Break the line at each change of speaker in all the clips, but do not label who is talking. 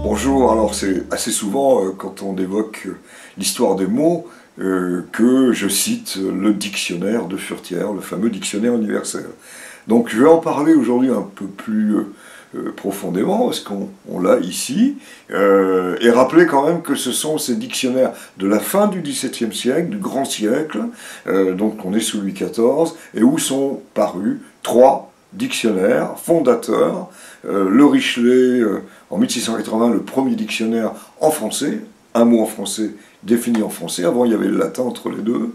Bonjour, alors c'est assez souvent quand on évoque l'histoire des mots que je cite le dictionnaire de Furetière, le fameux dictionnaire universel. Donc je vais en parler aujourd'hui un peu plus profondément, parce qu'on l'a ici, et rappeler quand même que ce sont ces dictionnaires de la fin du XVIIe siècle, du grand siècle, donc on est sous Louis XIV, et où sont parus 3 dictionnaires fondateurs, le Richelet en 1680, le premier dictionnaire en français, un mot en français défini en français, avant il y avait le latin entre les deux,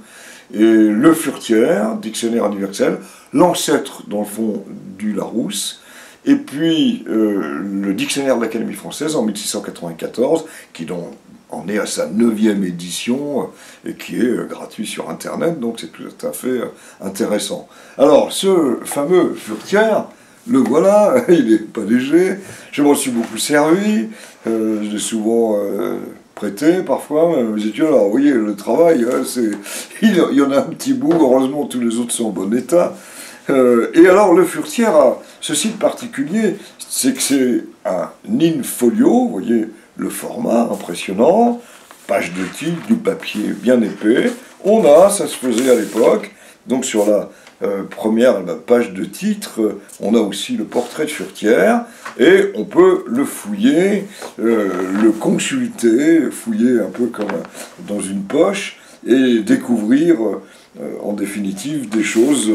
et le Furetière, dictionnaire universel, l'ancêtre dans le fond du Larousse, et puis le dictionnaire de l'Académie française en 1694, qui en est à sa 9e édition et qui est gratuit sur Internet, donc c'est tout à fait intéressant. Alors, ce fameux Furetière, le voilà, il n'est pas léger, je m'en suis beaucoup servi, je l'ai souvent prêté parfois, mes étudiants, alors vous voyez, le travail, il y en a un petit bout, heureusement tous les autres sont en bon état. Et alors le Furetière a ceci de particulier, c'est que c'est un in-folio, vous voyez le format impressionnant, page de titre, du papier bien épais. On a, ça se faisait à l'époque, donc sur la première page de titre, on a aussi le portrait de Furetière, et on peut le fouiller, le consulter, fouiller un peu comme dans une poche, et découvrir en définitive des choses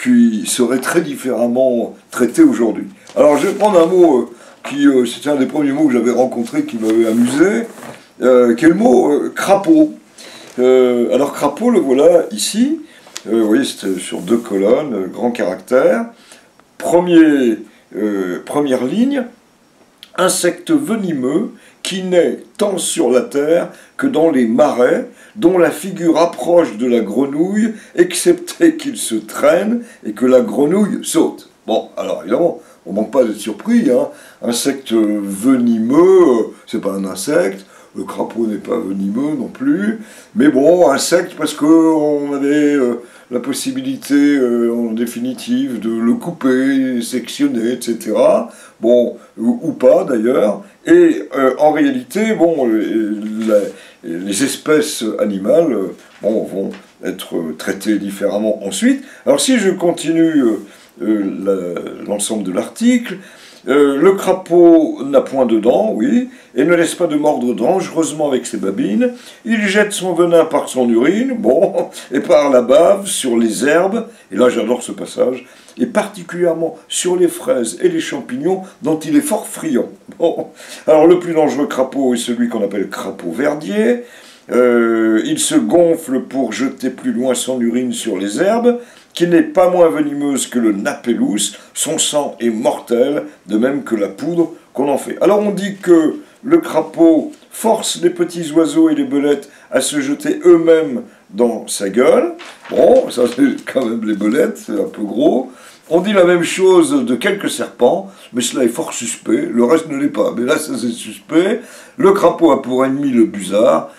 qui seraient très différemment traitées aujourd'hui. Alors je vais prendre un mot c'était un des premiers mots que j'avais rencontré qui m'avait amusé, qui est le mot crapaud. Alors crapaud, le voilà ici, vous voyez c'est sur 2 colonnes, grand caractère. Première ligne, insecte venimeux qui naît tant sur la terre que dans les marais, dont la figure approche de la grenouille, excepté qu'il se traîne et que la grenouille saute. Bon, alors évidemment, on ne manque pas d'être surpris, hein. Insecte venimeux, c'est pas un insecte, le crapaud n'est pas venimeux non plus, mais bon, insecte parce qu'on avait la possibilité, en définitive, de le couper, sectionner, etc. Bon, ou pas d'ailleurs. Et en réalité, bon, les espèces animales vont être traitées différemment ensuite. Alors si je continue l'ensemble de l'article, le crapaud n'a point de dents, oui, et ne laisse pas de mordre dangereusement avec ses babines. Il jette son venin par son urine, bon, et par la bave sur les herbes, et là j'adore ce passage, et particulièrement sur les fraises et les champignons dont il est fort friand. Bon. Alors le plus dangereux crapaud est celui qu'on appelle crapaud verdier. Il se gonfle pour jeter plus loin son urine sur les herbes, qui n'est pas moins venimeuse que le napellus. Son sang est mortel, de même que la poudre qu'on en fait. Alors on dit que le crapaud force les petits oiseaux et les belettes à se jeter eux-mêmes dans sa gueule. Bon, ça c'est quand même les belettes, c'est un peu gros. On dit la même chose de quelques serpents, mais cela est fort suspect, le reste ne l'est pas. Mais là, ça c'est suspect. Le crapaud a pour ennemi le busard,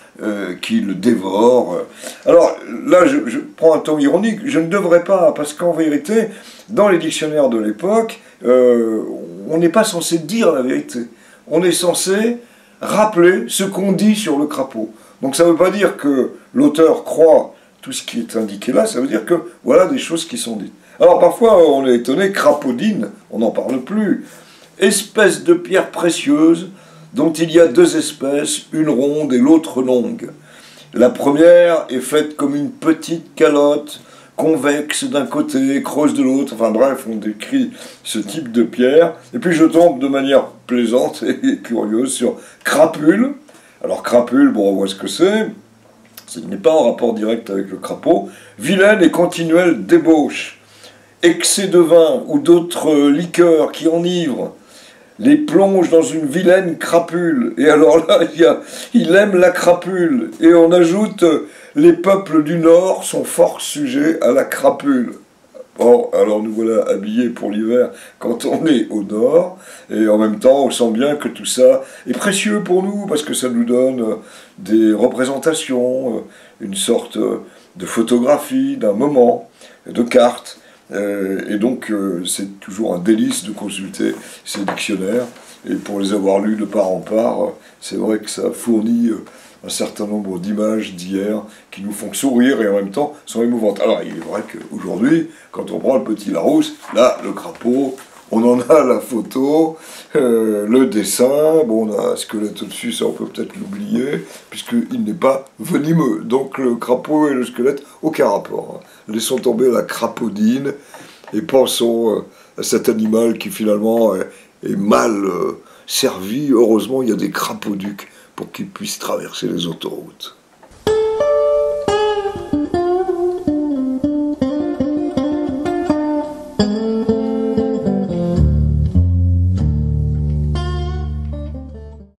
qui le dévore. Alors là, je prends un ton ironique, je ne devrais pas, parce qu'en vérité, dans les dictionnaires de l'époque, on n'est pas censé dire la vérité. On est censé rappeler ce qu'on dit sur le crapaud. Donc ça ne veut pas dire que l'auteur croit tout ce qui est indiqué là, ça veut dire que voilà des choses qui sont dites. Alors parfois on est étonné, crapaudine, on n'en parle plus. Espèce de pierre précieuse dont il y a 2 espèces, une ronde et l'autre longue. La première est faite comme une petite calotte, convexe d'un côté, creuse de l'autre, enfin bref, on décrit ce type de pierre. Et puis je tombe de manière plaisante et curieuse sur crapule. Alors crapule, bon on voit ce que c'est. Ce n'est pas en rapport direct avec le crapaud. Vilaine et continuelle débauche. Excès de vin ou d'autres liqueurs qui enivrent les plonge dans une vilaine crapule. Et alors là, il aime la crapule. Et on ajoute, les peuples du Nord sont fort sujets à la crapule. Bon, alors nous voilà habillés pour l'hiver quand on est au Nord, et en même temps on sent bien que tout ça est précieux pour nous, parce que ça nous donne des représentations, une sorte de photographie d'un moment, de cartes. Et donc, c'est toujours un délice de consulter ces dictionnaires. Et pour les avoir lus de part en part, c'est vrai que ça fournit un certain nombre d'images d'hier qui nous font sourire et en même temps sont émouvantes. Alors, il est vrai qu'aujourd'hui, quand on prend le petit Larousse, là, le crapaud, on en a la photo, le dessin, bon, on a un squelette au-dessus, ça on peut peut-être l'oublier, puisqu'il n'est pas venimeux. Donc le crapaud et le squelette, aucun rapport. Laissons tomber la crapaudine et pensons à cet animal qui finalement est mal servi. Heureusement, il y a des crapauducs pour qu'ils puissent traverser les autoroutes.